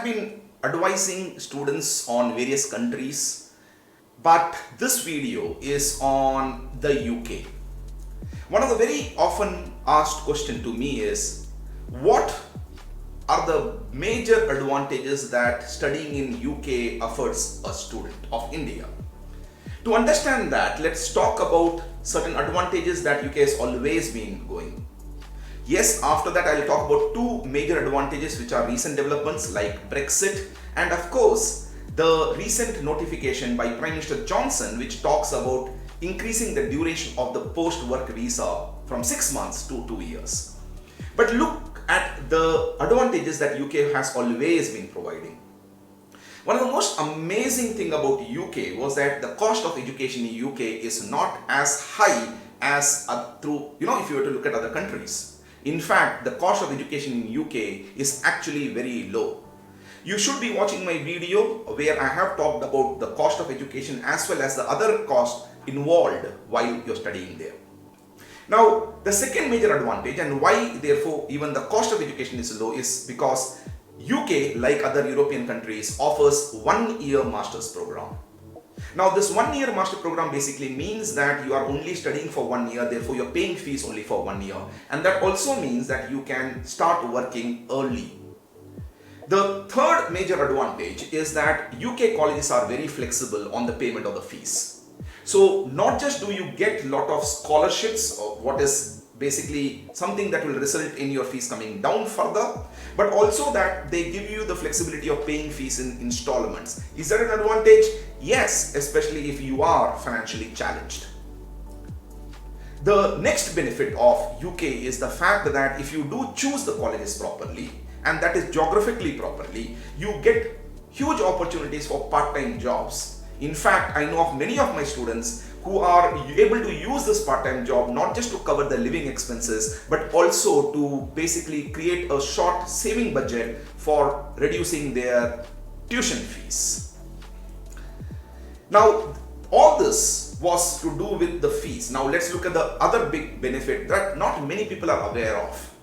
been advising students on various countries, but this video is on the UK. One of the very often asked question to me is, what are the major advantages that studying in UK offers a student of India? To understand that, let's talk about certain advantages that UK has always been going. Yes, after that I'll talk about two major advantages which are recent developments like Brexit and of course the recent notification by Prime Minister Johnson which talks about increasing the duration of the post-work visa from 6 months to 2 years. But look at the advantages that UK has always been providing. One of the most amazing thing about UK was that the cost of education in UK is not as high as if you were to look at other countries. In fact, the cost of education in UK is actually very low. You should be watching my video where I have talked about the cost of education as well as the other costs involved while you're studying there. Now, the second major advantage and why therefore even the cost of education is low is because UK, like other European countries, offers 1 year master's program. Now this 1 year master program basically means that you are only studying for 1 year, therefore you're paying fees only for 1 year, and that also means that you can start working early. The third major advantage is that UK colleges are very flexible on the payment of the fees. So not just do you get a lot of scholarships, or what is basically something that will result in your fees coming down further, but also that they give you the flexibility of paying fees in installments. Is that an advantage? Yes, especially if you are financially challenged. The next benefit of UK is the fact that if you do choose the colleges properly, and that is geographically properly, you get huge opportunities for part-time jobs. In fact, I know of many of my students who are able to use this part-time job not just to cover the living expenses, but also to basically create a short saving budget for reducing their tuition fees. Now, all this was to do with the fees. Now, let's look at the other big benefit that not many people are aware of.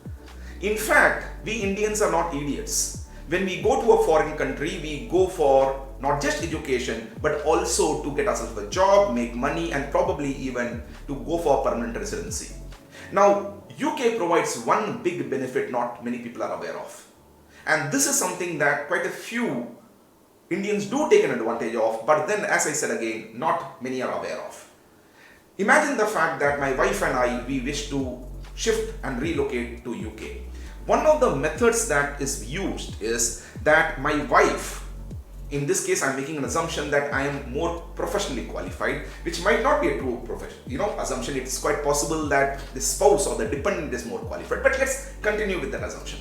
In fact, we Indians are not idiots. When we go to a foreign country, we go for not just education, but also to get ourselves a job, make money, and probably even to go for permanent residency. Now, UK provides one big benefit not many people are aware of. And this is something that quite a few Indians do take an advantage of, but then as I said again, not many are aware of. Imagine the fact that my wife and I, we wish to shift and relocate to UK. One of the methods that is used is that my wife, in this case, I'm making an assumption that I am more professionally qualified, which might not be a true assumption. It's quite possible that the spouse or the dependent is more qualified, but let's continue with that assumption.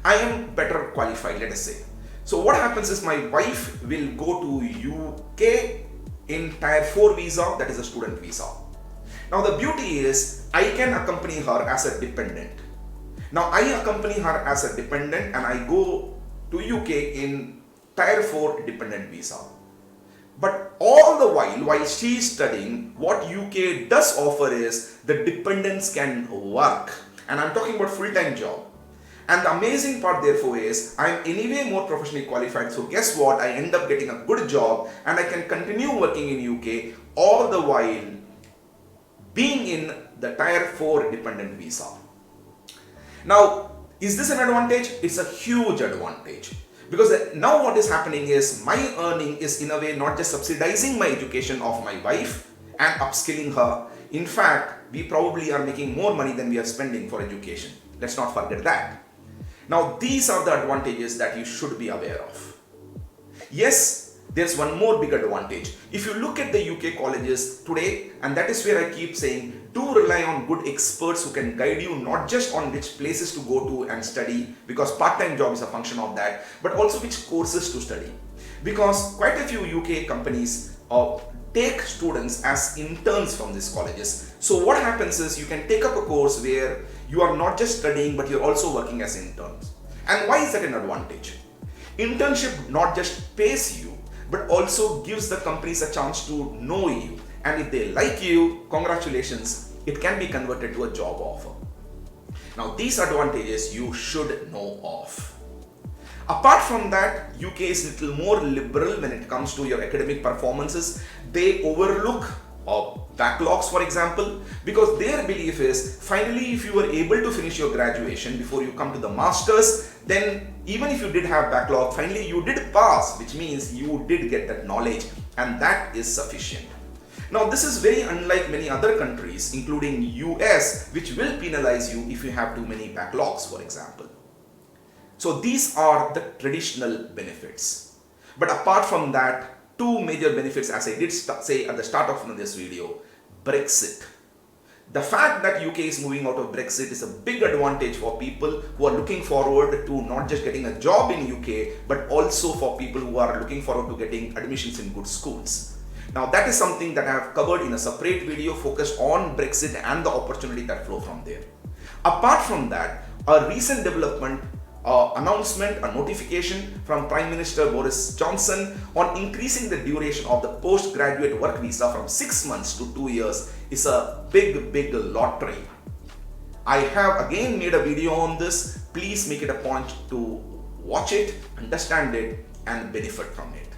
I am better qualified, let us say. So what happens is my wife will go to UK in Tier 4 visa, that is a student visa. Now the beauty is I can accompany her as a dependent. Now I accompany her as a dependent and I go to UK in Tier 4 dependent visa. But all the while she is studying, what UK does offer is the dependents can work. And I'm talking about full-time job. And the amazing part therefore is I'm anyway more professionally qualified. So guess what? I end up getting a good job and I can continue working in UK all the while being in the Tier 4 dependent visa. Now, is this an advantage? It's a huge advantage. Because now what is happening is my earning is in a way not just subsidizing my education of my wife and upskilling her. In fact, we probably are making more money than we are spending for education. Let's not forget that. Now, these are the advantages that you should be aware of. Yes, there's one more big advantage. If you look at the UK colleges today, and that is where I keep saying, do rely on good experts who can guide you not just on which places to go to and study, because part-time job is a function of that, but also which courses to study. Because quite a few UK companies take students as interns from these colleges. So what happens is you can take up a course where you are not just studying, but you're also working as interns. And why is that an advantage? Internship not just pays you, but also gives the companies a chance to know you. And if they like you, congratulations, it can be converted to a job offer. Now, these advantages you should know of. Apart from that, UK is a little more liberal when it comes to your academic performances. They overlook backlogs, for example, because their belief is finally if you were able to finish your graduation before you come to the masters, then even if you did have backlog, finally you did pass, which means you did get that knowledge, and that is sufficient. Now this is very unlike many other countries, including US, which will penalize you if you have too many backlogs, for example. So these are the traditional benefits. But apart from that, two major benefits, as I did say at the start of this video: Brexit. The fact that UK is moving out of Brexit is a big advantage for people who are looking forward to not just getting a job in UK, but also for people who are looking forward to getting admissions in good schools. Now that is something that I have covered in a separate video focused on Brexit and the opportunity that flow from there. Apart from that, a recent development announcement, a notification from Prime Minister Boris Johnson on increasing the duration of the postgraduate work visa from 6 months to 2 years is a big lottery. I have again made a video on this. Please make it a point to watch it, understand it, and benefit from it.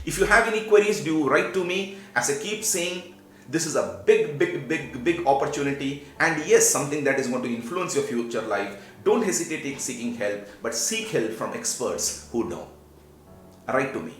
If you have any queries, do write to me. As I keep saying, this is a big opportunity, and yes, something that is going to influence your future life. Don't hesitate in seeking help, but seek help from experts who know. Write to me.